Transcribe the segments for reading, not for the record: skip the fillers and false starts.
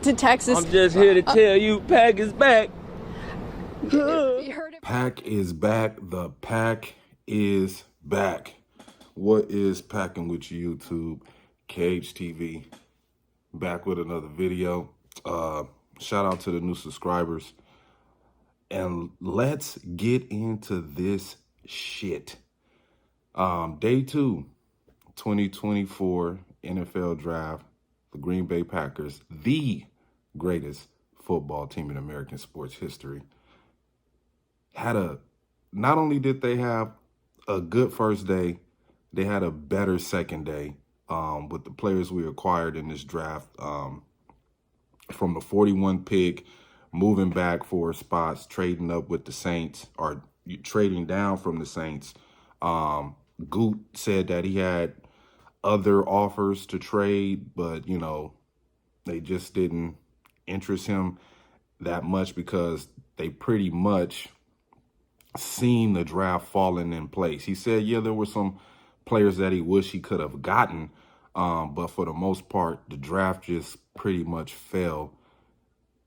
to Texas. I'm just here to tell you, Pack is back. You heard it. Pack is back. The Pack is back. What is packing with you, YouTube? Cage TV back with another video. Shout out to the new subscribers. And let's get into this shit. Day 2, 2024 NFL Draft. The Green Bay Packers, the greatest football team in American sports history, not only did they have a good first day, they had a better second day with the players we acquired in this draft. From the 41 pick, moving back 4 spots, trading up with the Saints, or trading down from the Saints. Goot said that he had other offers to trade, but, you know, they just didn't interest him that much because they pretty much seen the draft falling in place. He said, yeah, there were some players that he wished he could have gotten, but for the most part, the draft just pretty much fell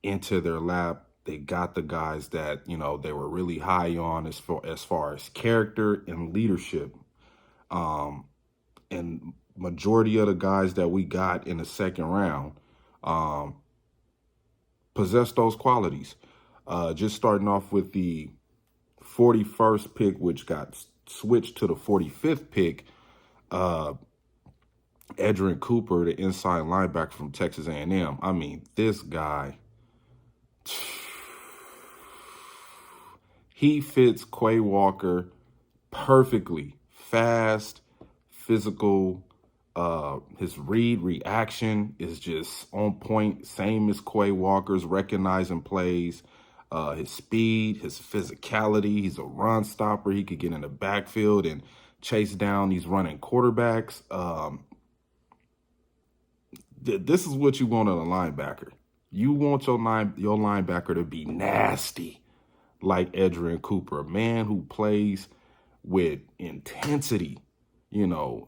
into their lap. They got the guys that, you know, they were really high on as far as character and leadership. And majority of the guys that we got in the second round possess those qualities. Just starting off with the 41st pick, which got switched to the 45th pick, Edgerrin Cooper, the inside linebacker from Texas A&M. I mean, this guy, he fits Quay Walker perfectly. Fast, physical, his reaction is just on point, same as Quay Walker's, recognizing plays, his speed, his physicality. He's a run stopper. He could get in the backfield and chase down these running quarterbacks. This is what you want in a linebacker. You want your linebacker to be nasty, like Edgerrin Cooper, a man who plays with intensity, you know,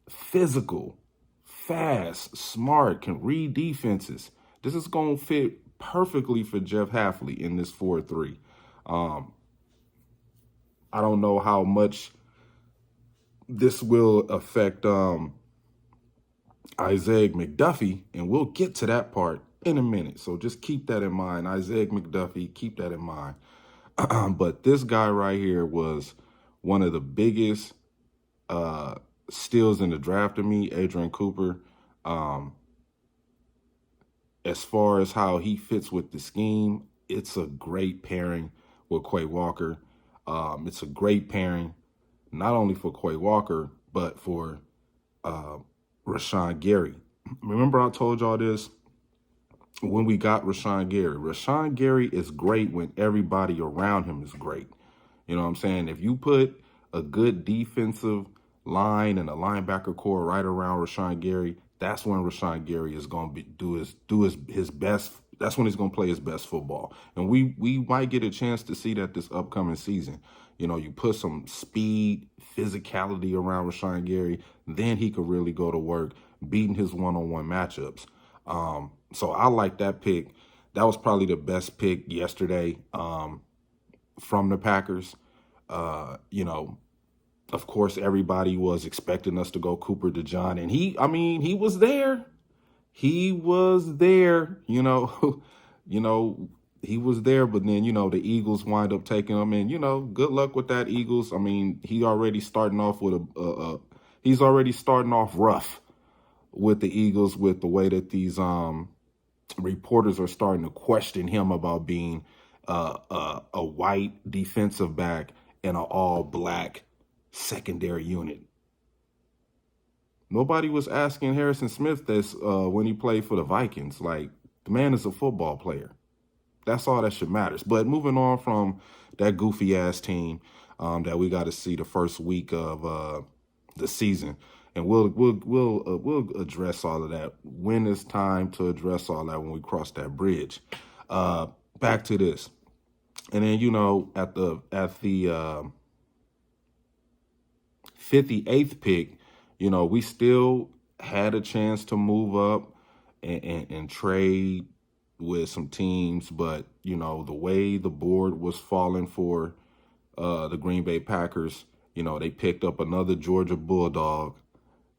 physical, fast, smart, can read defenses. This is going to fit perfectly for Jeff Hafley in this 4-3. I don't know how much this will affect Isaiah McDuffie, and we'll get to that part in a minute. So just keep that in mind. Isaiah McDuffie, keep that in mind. But this guy right here was one of the biggest steals in the draft to me, Edgerrin Cooper. As far as how he fits with the scheme, it's a great pairing with Quay Walker. It's a great pairing, not only for Quay Walker, but for Rashan Gary. Remember I told y'all this when we got Rashan Gary. Rashan Gary is great when everybody around him is great. You know what I'm saying? If you put a good defensive line and a linebacker core right around Rashan Gary, that's when Rashan Gary is going to do his best. That's when he's going to play his best football. And we might get a chance to see that this upcoming season. You know, you put some speed, physicality around Rashan Gary, then he could really go to work beating his one-on-one matchups. So I like that pick. That was probably the best pick yesterday from the Packers. You know, of course, everybody was expecting us to go Cooper DeJean, and he was there. He was there, you know, he was there, but then, you know, the Eagles wind up taking him, and, you know, good luck with that, Eagles. I mean, he's already starting off rough with the Eagles, with the way that these reporters are starting to question him about being a white defensive back in an all-black secondary unit. Nobody was asking Harrison Smith this when he played for the Vikings. Like, the man is a football player. That's all that should matters. But moving on from that goofy-ass team that we got to see the first week of the season, and we'll address all of that when it's time to address all that when we cross that bridge. Back to this, and then, you know, at the 58th pick, you know, we still had a chance to move up and trade with some teams, but you know, the way the board was falling for the Green Bay Packers, you know, they picked up another Georgia Bulldog.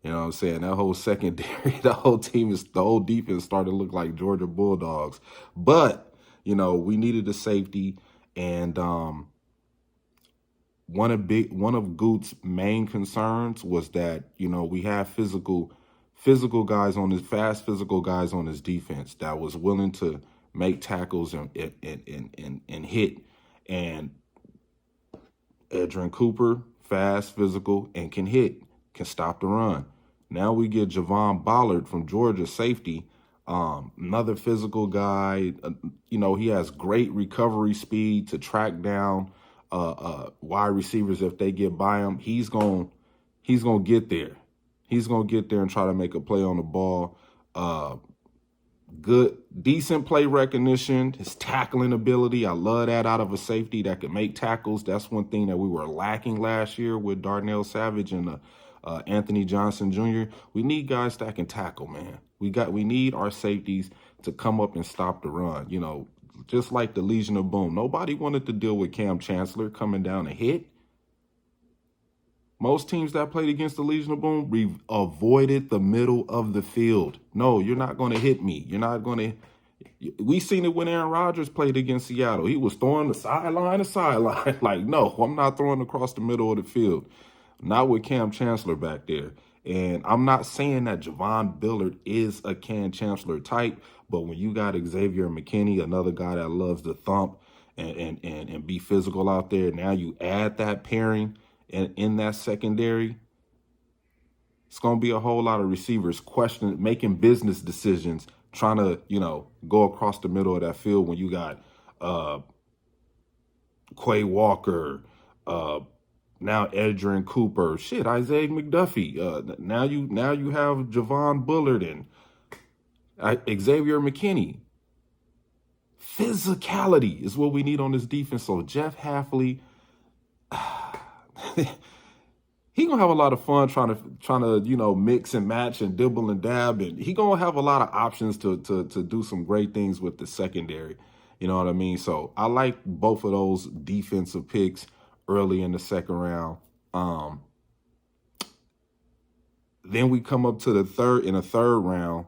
You know what I'm saying? That whole secondary, the whole defense started to look like Georgia Bulldogs. But, you know, we needed a safety, and one of Goot's main concerns was that, you know, we have physical guys on his fast physical guys on his defense that was willing to make tackles and hit. And Edgerrin Cooper, fast, physical, and can hit, can stop the run. Now we get Javon Ballard from Georgia, safety, another physical guy. You know, he has great recovery speed to track down wide receivers if they get by him. He's gonna get there. He's gonna get there and try to make a play on the ball. Good, decent play recognition, his tackling ability. I love that out of a safety that can make tackles. That's one thing that we were lacking last year with Darnell Savage and Anthony Johnson Jr. We need guys that can tackle, man. We need our safeties to come up and stop the run. You know, just like the Legion of Boom. Nobody wanted to deal with Cam Chancellor coming down to hit. Most teams that played against the Legion of Boom avoided the middle of the field. No, you're not going to hit me. You're not going to. We seen it when Aaron Rodgers played against Seattle. He was throwing the sideline to sideline. Like, no, I'm not throwing across the middle of the field. Not with Cam Chancellor back there. And I'm not saying that Javon Ballard is a Cam Chancellor type, but when you got Xavier McKinney, another guy that loves to thump and be physical out there, now you add that pairing and in that secondary, it's going to be a whole lot of receivers making business decisions, trying to, you know, go across the middle of that field when you got Quay Walker, now Edgerrin Cooper, Isaiah McDuffie. Now you have Javon Ballard and Xavier McKinney. Physicality is what we need on this defense. So Jeff Hafley, he gonna have a lot of fun trying to you know, mix and match and dibble and dab, and he gonna have a lot of options to do some great things with the secondary. You know what I mean? So I like both of those defensive picks early in the second round. Then we come up to the third round,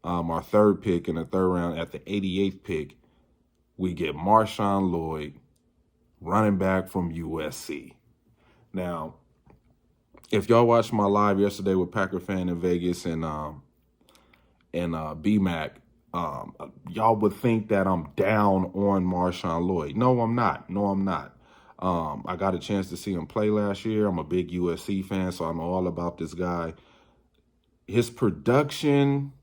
our third pick in the third round at the 88th pick, we get Marshawn Lloyd, running back from USC. Now, if y'all watched my live yesterday with Packer Fan in Vegas and BMAC, y'all would think that I'm down on Marshawn Lloyd. No, I'm not. I got a chance to see him play last year. I'm a big USC fan, so I know all about this guy. His production,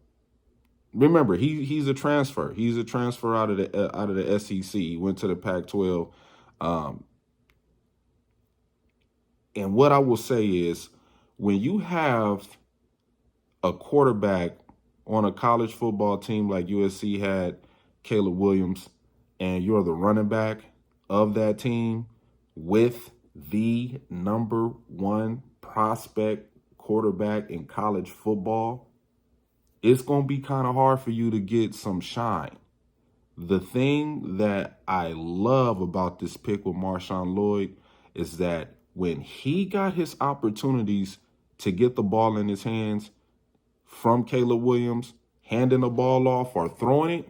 remember, he's a transfer. He's a transfer out of the SEC. He went to the Pac-12. And what I will say is, when you have a quarterback on a college football team like USC had Caleb Williams, and you're the running back of that team with the number one prospect quarterback in college football, it's going to be kind of hard for you to get some shine. The thing that I love about this pick with Marshawn Lloyd is that when he got his opportunities to get the ball in his hands from Caleb Williams, handing the ball off or throwing it,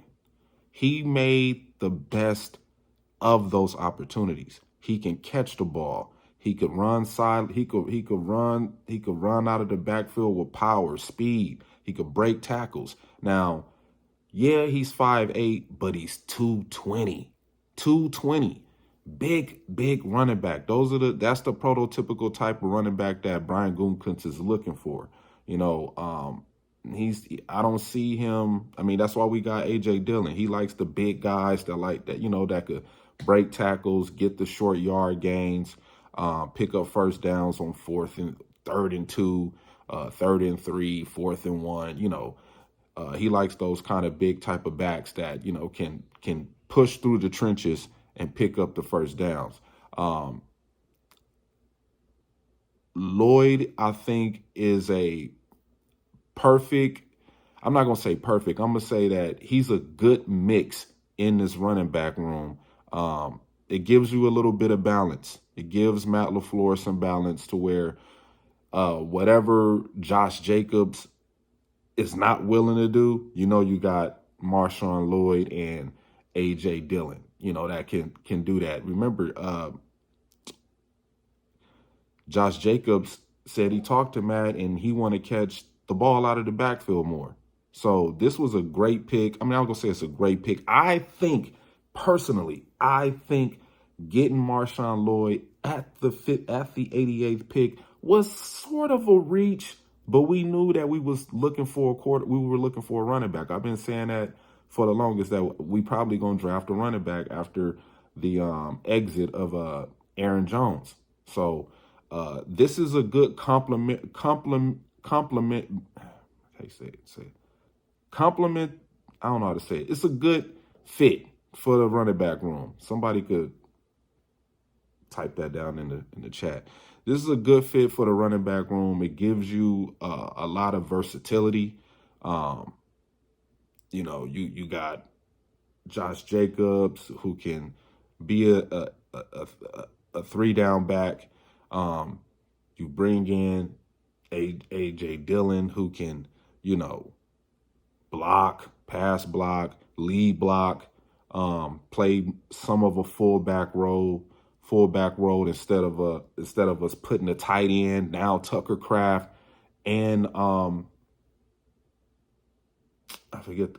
he made the best of those opportunities. He can catch the ball. He could run he could run out of the backfield with power, speed. He could break tackles. Now, yeah, he's 5'8", but he's 220. 220. Big running back. That's the prototypical type of running back that Brian Gutekunst is looking for. You know, I don't see him. I mean, that's why we got AJ Dillon. He likes the big guys that, you know, that could break tackles, get the short yard gains, pick up first downs on 3rd and 2, 3rd and 3, 4th and 1. You know, he likes those kind of big type of backs that, you know, can push through the trenches and pick up the first downs. Lloyd, I think, is a perfect I'm not going to say perfect. I'm going to say that he's a good mix in this running back room. It gives you a little bit of balance. It gives Matt LaFleur some balance to where whatever Josh Jacobs is not willing to do, you got Marshawn Lloyd and A.J. Dillon, that can do that. Remember, Josh Jacobs said he talked to Matt and he want to catch the ball out of the backfield more. So this was a great pick. I mean, I'm going to say it's a great pick. Personally, I think getting Marshawn Lloyd at the 88th pick was sort of a reach, but we knew that we were looking for a running back. I've been saying that for the longest, that we probably going to draft a running back after the exit of Aaron Jones. So this is a good compliment. Compliment. I don't know how to say it. It's a good fit for the running back room. Somebody could type that down in the chat. This is a good fit for the running back room. It gives you a lot of versatility. You got Josh Jacobs, who can be a 3-down back. You bring in A.J. Dillon, who can, block, pass block, lead block, play some of a fullback role instead of us putting a tight end. Now Tucker Kraft and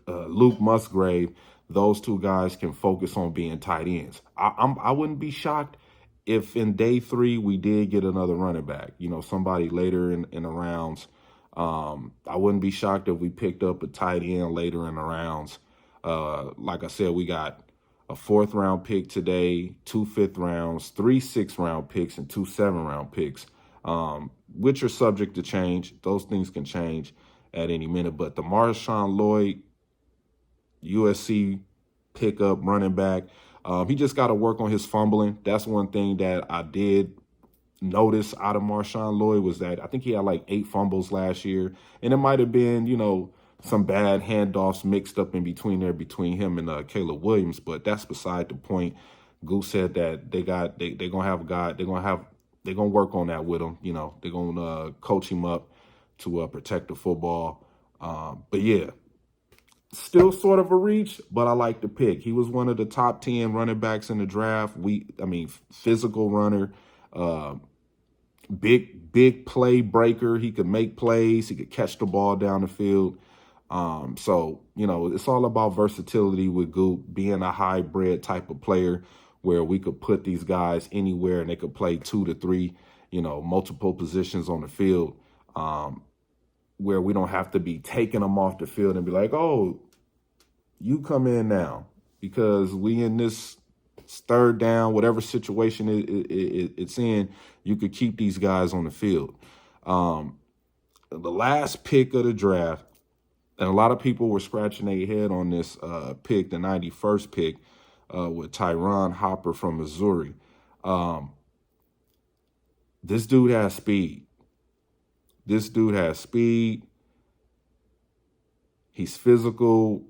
Luke Musgrave, those two guys can focus on being tight ends. I wouldn't be shocked if in day 3 we did get another running back, somebody later in the rounds. I wouldn't be shocked if we picked up a tight end later in the rounds. Like I said, we got a 4th round pick today, 2 5th rounds, 3 6th round picks, and 2 7th round picks, which are subject to change. Those things can change at any minute. But the Marshawn Lloyd, USC pickup running back, he just got to work on his fumbling. That's one thing that I did notice out of Marshawn Lloyd, was that I think he had like 8 fumbles last year. And it might have been, some bad handoffs mixed up in between him and Caleb Williams, but that's beside the point. Goose said that they're gonna have a guy, they're gonna work on that with him. They're gonna coach him up to protect the football. But yeah, still sort of a reach, but I like the pick. He was one of the top 10 running backs in the draft. Physical runner, big play breaker. He could make plays. He could catch the ball down the field. So, it's all about versatility with Goop being a hybrid type of player where we could put these guys anywhere and they could play 2 to 3, multiple positions on the field, where we don't have to be taking them off the field and be like, oh, you come in now because we in this 3rd down, whatever situation it's in, you could keep these guys on the field. The last pick of the draft, and a lot of people were scratching their head on this pick, the 91st pick, with Tyron Hopper from Missouri. This dude has speed. He's physical.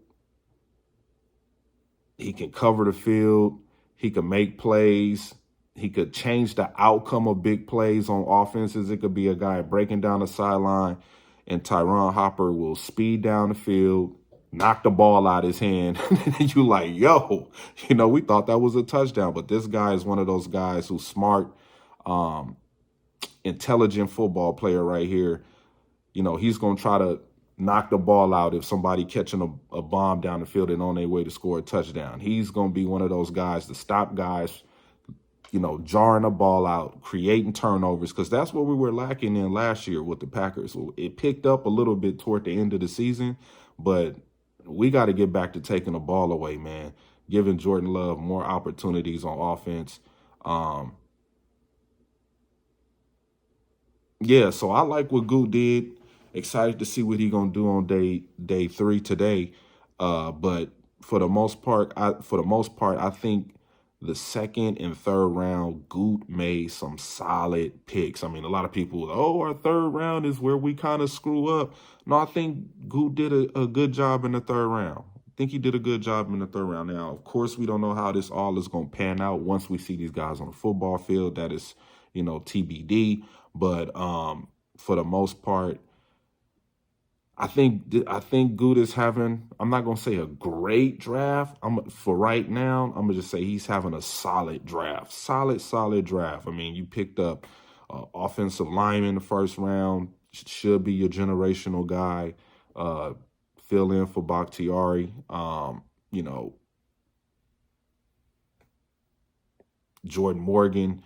He can cover the field. He can make plays. He could change the outcome of big plays on offenses. It could be a guy breaking down the sideline, and Tyron Hopper will speed down the field, knock the ball out his hand. And you like, yo, we thought that was a touchdown. But this guy is one of those guys who's smart, intelligent football player right here. He's going to try to knock the ball out if somebody catching a bomb down the field and on their way to score a touchdown. He's going to be one of those guys to stop guys, jarring the ball out, creating turnovers, because that's what we were lacking in last year with the Packers. It picked up a little bit toward the end of the season, but we got to get back to taking the ball away, man, giving Jordan Love more opportunities on offense. So I like what Goot did. Excited to see what he's going to do on day 3 today. But for the most part, I think the second and third round, Goot made some solid picks. I mean, a lot of people, oh, our third round is where we kind of screw up. No, I think Goot did a good job in the third round. I think he did a good job in the third round. Now, of course, we don't know how this all is going to pan out once we see these guys on the football field. That is, TBD. But for the most part, I think Goot is having, I'm not going to say a great draft. For right now, I'm going to just say he's having a solid draft. Solid draft. I mean, you picked up offensive lineman in the first round. Should be your generational guy. Fill in for Bakhtiari. Jordan Morgan.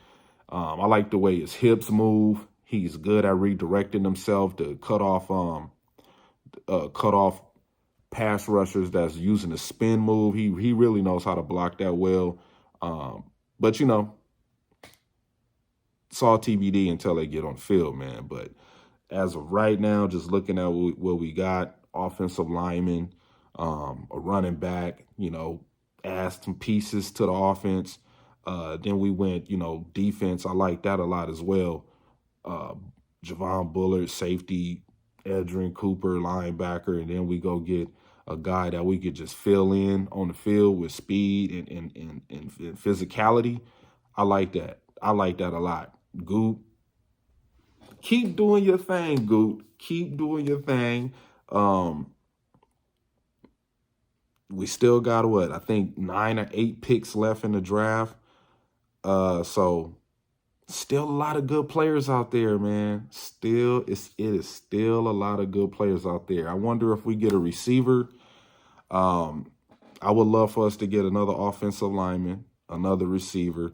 I like the way his hips move. He's good at redirecting himself to cut off pass rushers that's using the spin move. He really knows how to block that well. But it's all TBD until they get on the field, man. But as of right now, just looking at what we got, offensive lineman, a running back, add some pieces to the offense. Then we went, defense. I like that a lot as well. Javon Bullard, safety, Edgerrin Cooper, linebacker, and then we go get a guy that we could just fill in on the field with speed and physicality. I like that. I like that a lot. Goot, keep doing your thing, Goot. Keep doing your thing. We still got, I think 9 or 8 picks left in the draft. So still a lot of good players out there, man. It is still a lot of good players out there. I wonder if we get a receiver. I would love for us to get another offensive lineman, another receiver.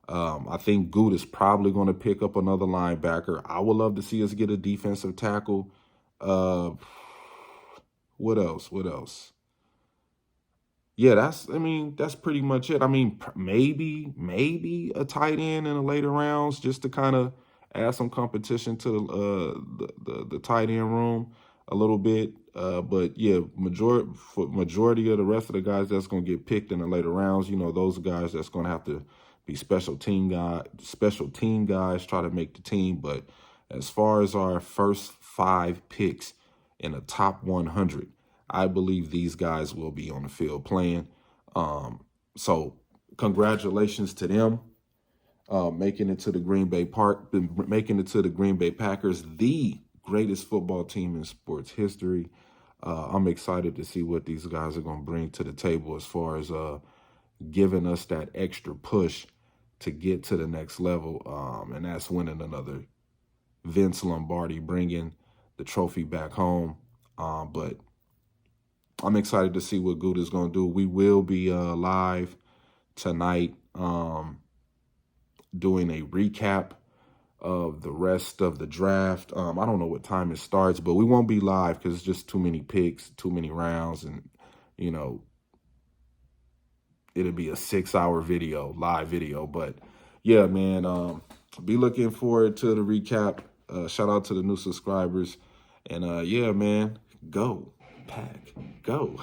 I think Goot is probably going to pick up another linebacker. I would love to see us get a defensive tackle. What else? Yeah, that's pretty much it. I mean, maybe a tight end in the later rounds just to kind of add some competition to the tight end room a little bit. But yeah, majority of the rest of the guys that's going to get picked in the later rounds, those guys that's going to have to be special team guys, try to make the team. But as far as our first 5 picks in the top 100, I believe these guys will be on the field playing. So congratulations to them making it to the Green Bay Packers, the greatest football team in sports history. I'm excited to see what these guys are going to bring to the table as far as giving us that extra push to get to the next level. And that's winning another Vince Lombardi, bringing the trophy back home. But I'm excited to see what Goot is going to do. We will be live tonight doing a recap of the rest of the draft. I don't know what time it starts, but we won't be live because it's just too many picks, too many rounds, and, it'll be a 6-hour live video. But, yeah, man, be looking forward to the recap. Shout out to the new subscribers. And, yeah, man, go. Pack, go.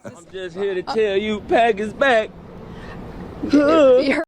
I'm just here to tell you, Pack is back. You heard